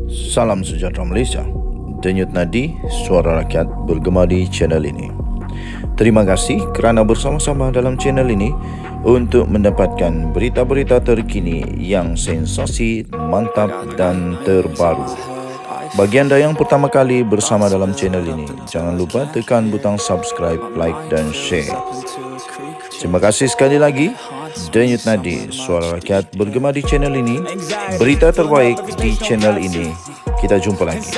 Salam sejahtera Malaysia. Denyut nadi suara rakyat bergema di channel ini. Terima kasih kerana bersama-sama dalam channel ini untuk mendapatkan berita-berita terkini yang sensasi, mantap dan terbaru. Bagi anda yang pertama kali bersama dalam channel ini, jangan lupa tekan butang subscribe, like dan share. Terima kasih sekali lagi. Denyut nadi suara rakyat bergema di channel ini. Berita terbaik di channel ini. Kita jumpa lagi.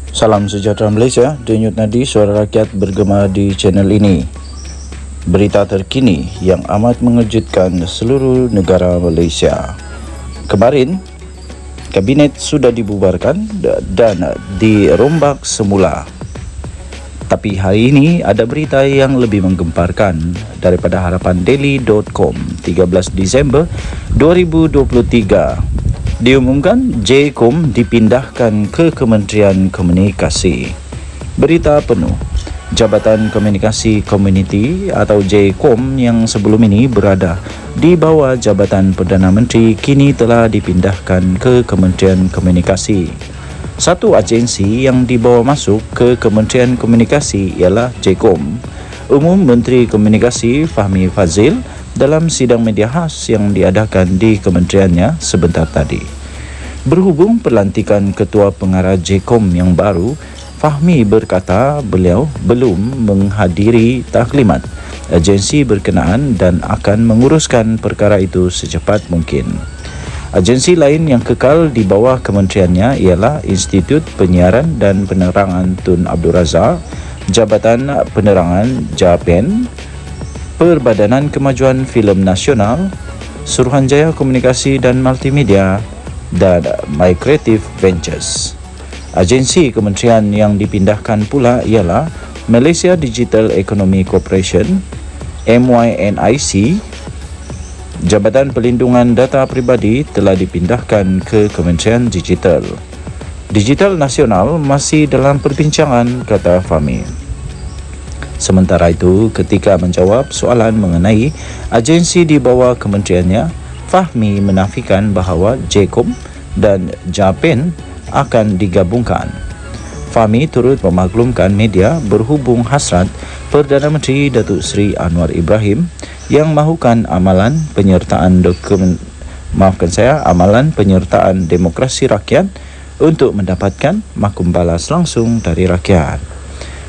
Salam sejahtera Malaysia. Denyut nadi suara rakyat bergema di channel ini. Berita terkini yang amat mengejutkan seluruh negara Malaysia. Kemarin Kabinet sudah dibubarkan dan dirombak semula. Tapi hari ini ada berita yang lebih menggemparkan daripada harapandaily.com 13 Disember 2023. Diumumkan JKOM dipindahkan ke Kementerian Komunikasi. Berita penuh. Jabatan Komunikasi Komuniti atau JKOM yang sebelum ini berada di bawah Jabatan Perdana Menteri kini telah dipindahkan ke Kementerian Komunikasi. Satu agensi yang dibawa masuk ke Kementerian Komunikasi ialah JKOM. Umum Menteri Komunikasi Fahmi Fadzil dalam sidang media khas yang diadakan di kementeriannya sebentar tadi. Berhubung pelantikan Ketua Pengarah JKOM yang baru, Fahmi berkata beliau belum menghadiri taklimat agensi berkenaan dan akan menguruskan perkara itu secepat mungkin. Agensi lain yang kekal di bawah kementeriannya ialah Institut Penyiaran dan Penerangan Tun Abdul Razak, Jabatan Penerangan JAPEN, Perbadanan Kemajuan Filem Nasional, Suruhanjaya Komunikasi dan Multimedia, dan My Creative Ventures. Agensi kementerian yang dipindahkan pula ialah Malaysia Digital Economy Corporation, MYNIC. Jabatan Perlindungan Data Pribadi telah dipindahkan ke Kementerian Digital. Digital Nasional masih dalam perbincangan, kata Fahmi. Sementara itu, ketika menjawab soalan mengenai agensi di bawah kementeriannya, Fahmi menafikan bahawa JKOM dan JAPEN akan digabungkan. Fahmi turut memaklumkan media berhubung hasrat Perdana Menteri Datuk Seri Anwar Ibrahim yang mahukan amalan penyertaan demokrasi rakyat untuk mendapatkan makum balas langsung dari rakyat.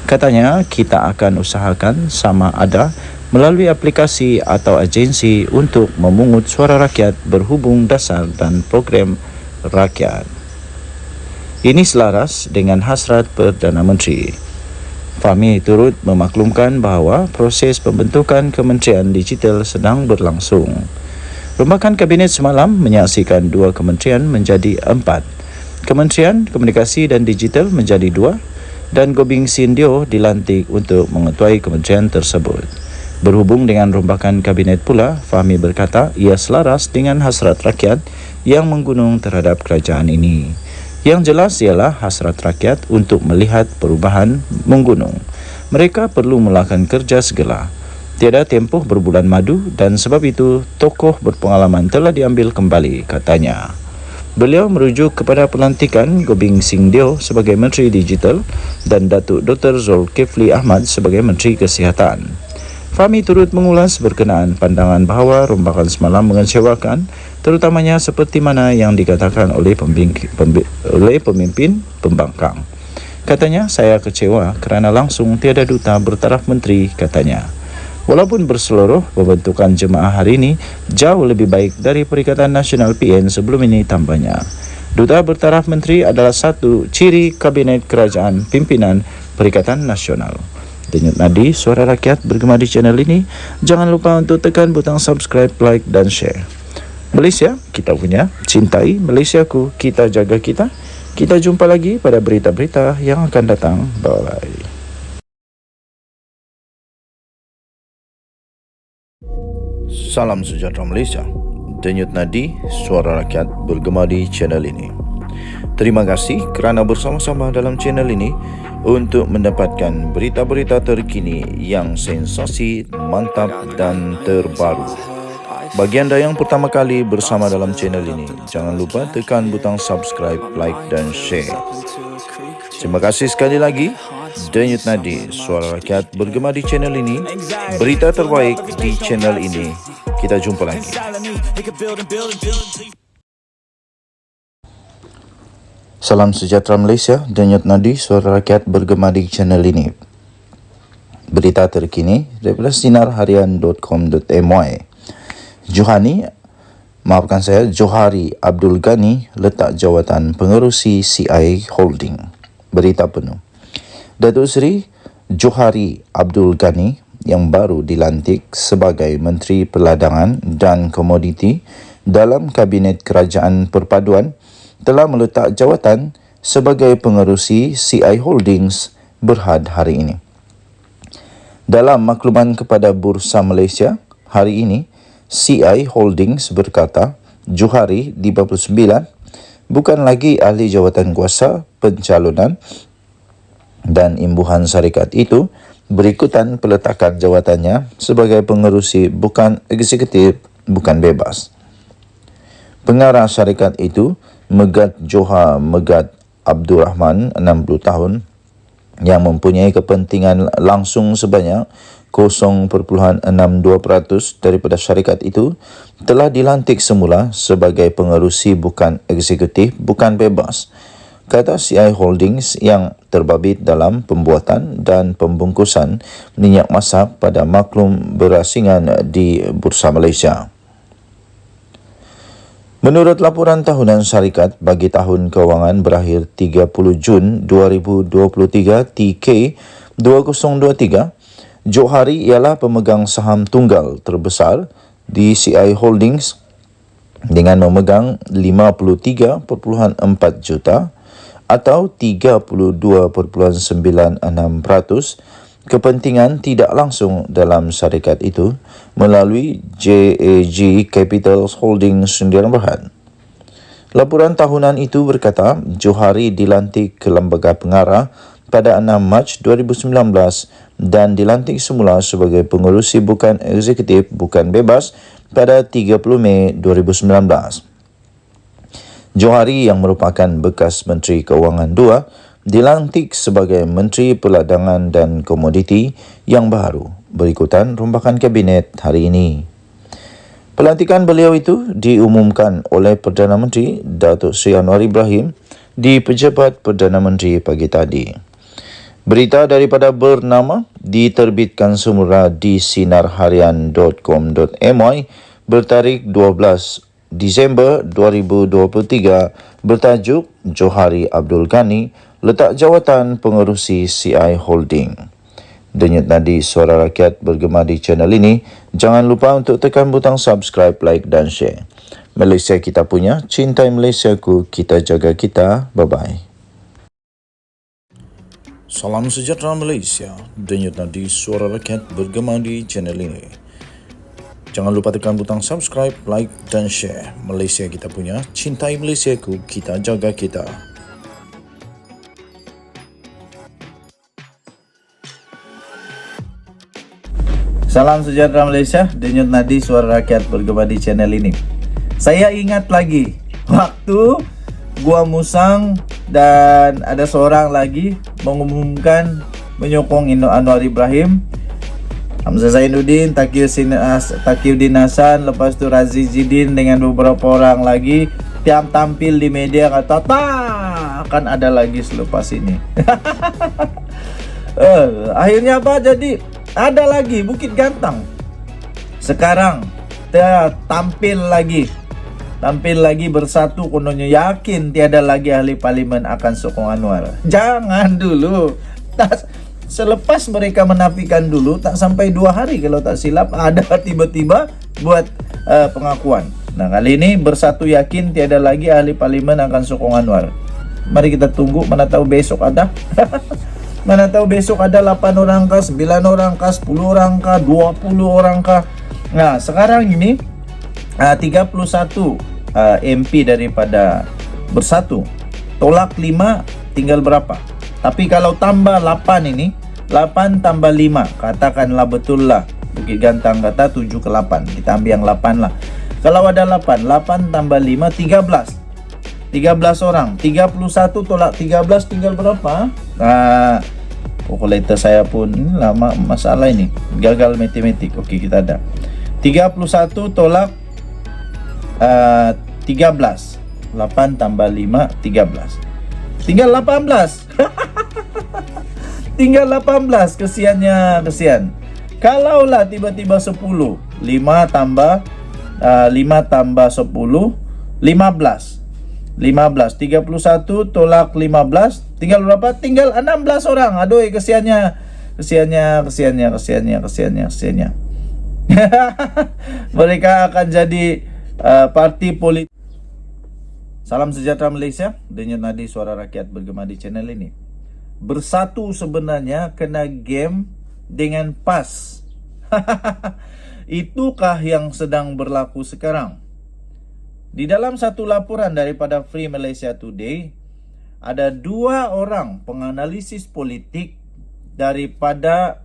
Katanya, kita akan usahakan sama ada melalui aplikasi atau agensi untuk memungut suara rakyat berhubung dasar dan program rakyat. Ini selaras dengan hasrat Perdana Menteri. Fahmi turut memaklumkan bahawa proses pembentukan Kementerian Digital sedang berlangsung. Rombakan Kabinet semalam menyaksikan 2 kementerian menjadi 4. Kementerian Komunikasi dan Digital menjadi 2 dan Gobing Sindio dilantik untuk mengetuai kementerian tersebut. Berhubung dengan rombakan Kabinet pula, Fahmi berkata ia selaras dengan hasrat rakyat yang menggunung terhadap kerajaan ini. Yang jelas ialah hasrat rakyat untuk melihat perubahan menggunung. Mereka perlu melakukan kerja segala. Tiada tempoh berbulan madu dan sebab itu tokoh berpengalaman telah diambil kembali, katanya. Beliau merujuk kepada pelantikan Gobing Sindio sebagai Menteri Digital dan Datuk Dr. Zulkifli Ahmad sebagai Menteri Kesihatan. Fahmi turut mengulas berkenaan pandangan bahawa rombakan semalam mengecewakan, terutamanya seperti mana yang dikatakan oleh pemimpin pembangkang. Katanya, saya kecewa kerana langsung tiada duta bertaraf menteri, katanya. Walaupun berseluruh, pembentukan jemaah hari ini jauh lebih baik dari Perikatan Nasional PN sebelum ini, tambahnya. Duta bertaraf menteri adalah satu ciri kabinet kerajaan pimpinan Perikatan Nasional. Denyut nadi suara rakyat bergema di channel ini. Jangan lupa untuk tekan butang subscribe, like dan share. Malaysia, kita punya. Cintai Malaysiaku, kita jaga kita. Kita jumpa lagi pada berita-berita yang akan datang. Bye. Salam sejahtera Malaysia. Denyut nadi suara rakyat bergema di channel ini. Terima kasih kerana bersama-sama dalam channel ini untuk mendapatkan berita-berita terkini yang sensasi, mantap dan terbaru. Bagi anda yang pertama kali bersama dalam channel ini, jangan lupa tekan butang subscribe, like dan share. Terima kasih sekali lagi. Denyut Nadi, suara rakyat bergema di channel ini. Berita terbaik di channel ini. Kita jumpa lagi. Salam sejahtera Malaysia, Denyut Nadi, suara rakyat bergema di channel ini. Berita terkini daripada sinarharian.com.my. Johari Abdul Ghani letak jawatan pengerusi CI Holding. Berita penuh. Datuk Seri Johari Abdul Ghani yang baru dilantik sebagai Menteri Perdagangan dan Komoditi dalam Kabinet Kerajaan Perpaduan telah meletak jawatan sebagai pengerusi CI Holdings Berhad hari ini. Dalam makluman kepada Bursa Malaysia hari ini, CI Holdings berkata Johari di 49 bukan lagi ahli jawatan kuasa pencalonan dan imbuhan syarikat itu berikutan peletakan jawatannya sebagai pengerusi bukan eksekutif, bukan bebas. Pengarah syarikat itu Megat Johar Megat Abdul Rahman, 60 tahun, yang mempunyai kepentingan langsung sebanyak 0.62% daripada syarikat itu, telah dilantik semula sebagai pengerusi bukan eksekutif, bukan bebas, kata CI Holdings yang terbabit dalam pembuatan dan pembungkusan minyak masak pada maklum berasingan di Bursa Malaysia. Menurut laporan tahunan syarikat bagi tahun kewangan berakhir 30 Jun 2023 TK 2023, Johari ialah pemegang saham tunggal terbesar di CI Holdings dengan memegang 53.4 juta atau 32.96% kepentingan tidak langsung dalam syarikat itu melalui JAG Capital Holdings Sdn Bhd. Laporan tahunan itu berkata Johari dilantik ke Lembaga Pengarah pada 6 Mac 2019 dan dilantik semula sebagai pengerusi bukan eksekutif, bukan bebas pada 30 Mei 2019. Johari yang merupakan bekas Menteri Keuangan 2 dilantik sebagai Menteri Perdagangan dan Komoditi yang baru berikutan rombakan kabinet hari ini. Pelantikan beliau itu diumumkan oleh Perdana Menteri Datuk Seri Anwar Ibrahim di Pejabat Perdana Menteri pagi tadi. Berita daripada bernama diterbitkan semula di sinarharian.com.my bertarikh 12 Disember 2023 bertajuk Johari Abdul Ghani letak jawatan pengerusi CI Holding. Denyut Nadi, suara rakyat bergema di channel ini. Jangan lupa untuk tekan butang subscribe, like dan share. Malaysia kita punya, cintai Malaysiaku, kita jaga kita. Bye-bye. Salam sejahtera Malaysia. Denyut Nadi, suara rakyat bergema di channel ini. Jangan lupa tekan butang subscribe, like dan share. Malaysia kita punya, cintai Malaysiaku, kita jaga kita. Salam sejahtera Malaysia, Denyut Nadi, suara rakyat bergema di channel ini. Saya ingat lagi waktu gua musang dan ada seorang lagi mengumumkan menyokong Anwar Ibrahim, Hamzah Zainuddin, Taqiyuddin Hasan, lepas tu Razi Jidin dengan beberapa orang lagi tiap tampil di media kata akan ada lagi selepas ini. Akhirnya apa jadi? Ada lagi Bukit Gantang. Sekarang tampil lagi bersatu, kononnya yakin tiada lagi ahli parlimen akan sokong Anwar. Jangan dulu. Selepas mereka menafikan dulu, tak sampai 2 hari kalau tak silap, ada tiba-tiba buat pengakuan. Nah, kali ini bersatu yakin tiada lagi ahli parlimen akan sokong Anwar. Mari kita tunggu, mana tahu besok ada. Mana tahu besok ada 8 orang kah, 9 orang kah, 10 orang kah, 20 orang kah. Nah, sekarang ini 31 MP daripada Bersatu Tolak 5 tinggal berapa? Tapi kalau tambah 8 ini, 8 tambah 5, katakanlah betul lah. Bukit Gantang kata 7 ke 8. Kita ambil yang 8 lah. Kalau ada 8, 8 tambah 5, 13. 13 orang. 31 tolak 13 tinggal berapa? Kalkulator saya pun lama masalah ini. Gagal matematik. Okey, kita ada. 31 tolak 13. 8 tambah 5, 13. Tinggal 18. Tinggal 18. Kesiannya, kesian. Kalaulah tiba-tiba 10. 5 tambah 10, 15. 15. 31 tolak 15. Tinggal berapa? Tinggal 16 orang. Aduh, kesiannya. Kesiannya. Mereka akan jadi parti politik. Salam sejahtera Malaysia. Denyut nadi suara rakyat bergema di channel ini. Bersatu sebenarnya kena game dengan PAS. Itukah yang sedang berlaku sekarang? Di dalam satu laporan daripada Free Malaysia Today, ada 2 orang penganalisis politik daripada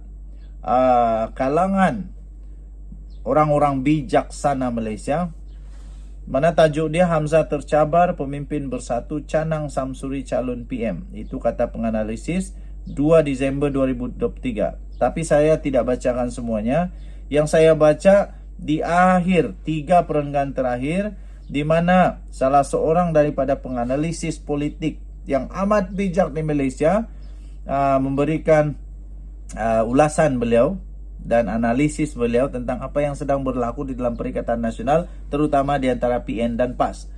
kalangan orang-orang bijaksana Malaysia. Mana tajuk dia, Hamzah tercabar, pemimpin bersatu canang Samsuri calon PM. Itu kata penganalisis 2 Disember 2023. Tapi saya tidak bacakan semuanya. Yang saya baca di akhir 3 perenggan terakhir, di mana salah seorang daripada penganalisis politik yang amat bijak di Malaysia memberikan ulasan beliau dan analisis beliau tentang apa yang sedang berlaku di dalam Perikatan Nasional, terutama di antara PN dan PAS.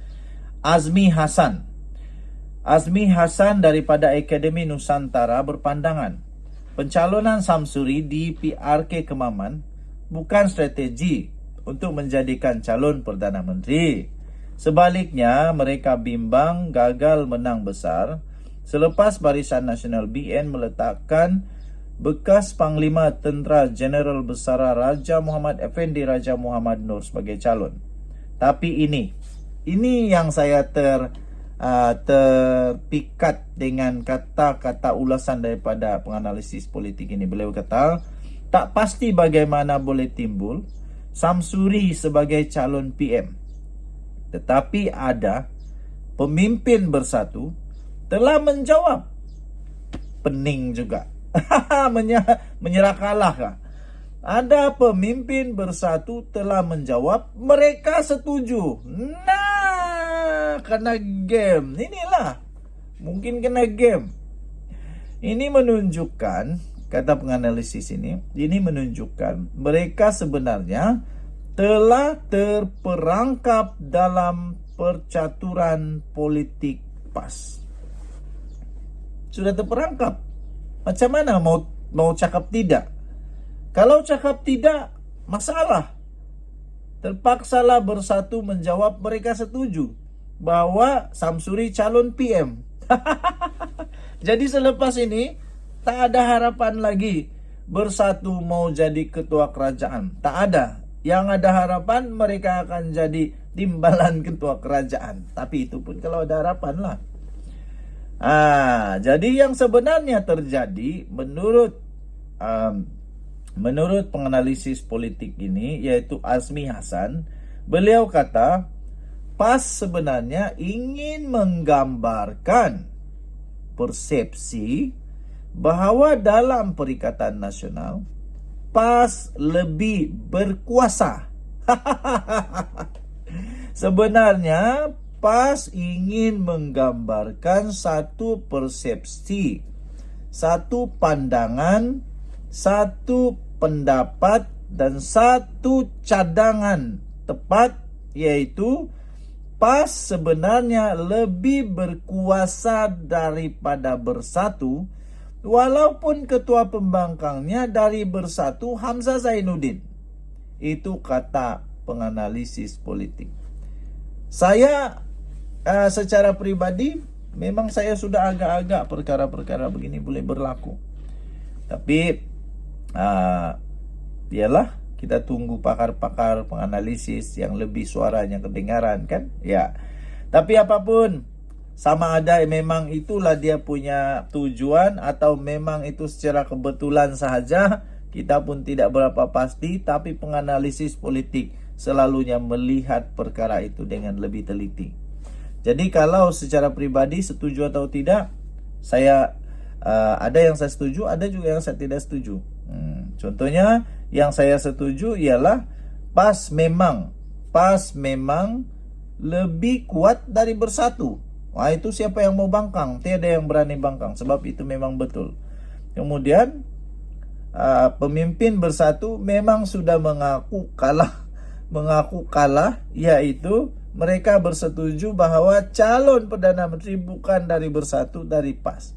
Azmi Hassan daripada Akademi Nusantara berpandangan pencalonan Samsuri di PRK Kemaman bukan strategi untuk menjadikan calon Perdana Menteri. Sebaliknya, mereka bimbang gagal menang besar selepas Barisan Nasional BN meletakkan bekas Panglima Tentera Jeneral Besara Raja Muhammad Effendi Raja Muhammad Nur sebagai calon. Tapi ini yang saya terpikat dengan kata-kata ulasan daripada penganalisis politik ini. Beliau kata, tak pasti bagaimana boleh timbul Samsuri sebagai calon PM. Tetapi ada pemimpin bersatu telah menjawab. Pening juga. Menyerah kalah kah? Ada pemimpin bersatu telah menjawab, mereka setuju. Nah, kena game. Inilah, mungkin kena game. Ini menunjukkan, kata penganalisis ini menunjukkan mereka sebenarnya telah terperangkap dalam percaturan politik PAS. Sudah terperangkap. Macam mana mau cakap tidak? Kalau cakap tidak, masalah. Terpaksalah bersatu menjawab, mereka setuju bahwa Samsuri calon PM. Jadi selepas ini tak ada harapan lagi bersatu mau jadi ketua kerajaan. Tak ada. Yang ada harapan mereka akan jadi timbalan ketua kerajaan. Tapi itu pun kalau ada harapan lah. Jadi yang sebenarnya terjadi menurut penganalisis politik ini, yaitu Azmi Hassan, beliau kata PAS sebenarnya ingin menggambarkan persepsi bahawa dalam Perikatan Nasional PAS lebih berkuasa. Sebenarnya PAS ingin menggambarkan satu persepsi, satu pandangan, satu pendapat dan satu cadangan tepat, yaitu PAS sebenarnya lebih berkuasa daripada bersatu, walaupun ketua pembangkangnya dari bersatu Hamzah Zainuddin. Itu kata penganalisis politik. Saya secara pribadi memang saya sudah agak-agak perkara-perkara begini boleh berlaku. Tapi ialah kita tunggu pakar-pakar penganalisis yang lebih suaranya kedengaran kan. Ya. Tapi apapun, sama ada memang itulah dia punya tujuan atau memang itu secara kebetulan sahaja, kita pun tidak berapa pasti. Tapi penganalisis politik selalunya melihat perkara itu dengan lebih teliti. Jadi kalau secara pribadi setuju atau tidak, saya ada yang saya setuju, ada juga yang saya tidak setuju. Contohnya yang saya setuju ialah PAS memang lebih kuat dari Bersatu. Wah, itu siapa yang mau bangkang? Tiada yang berani bangkang, sebab itu memang betul. Kemudian pemimpin Bersatu memang sudah mengaku kalah, yaitu mereka bersetuju bahwa calon Perdana Menteri bukan dari Bersatu, dari PAS,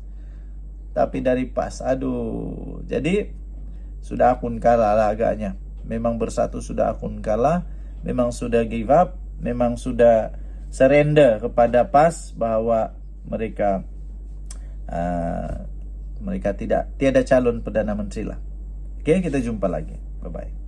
tapi dari PAS. Aduh, jadi sudah akun kalah lah agaknya. Memang Bersatu sudah akun kalah, memang sudah give up, memang sudah surrender kepada PAS bahwa mereka tiada calon Perdana Menteri lah. Oke, kita jumpa lagi. Bye bye.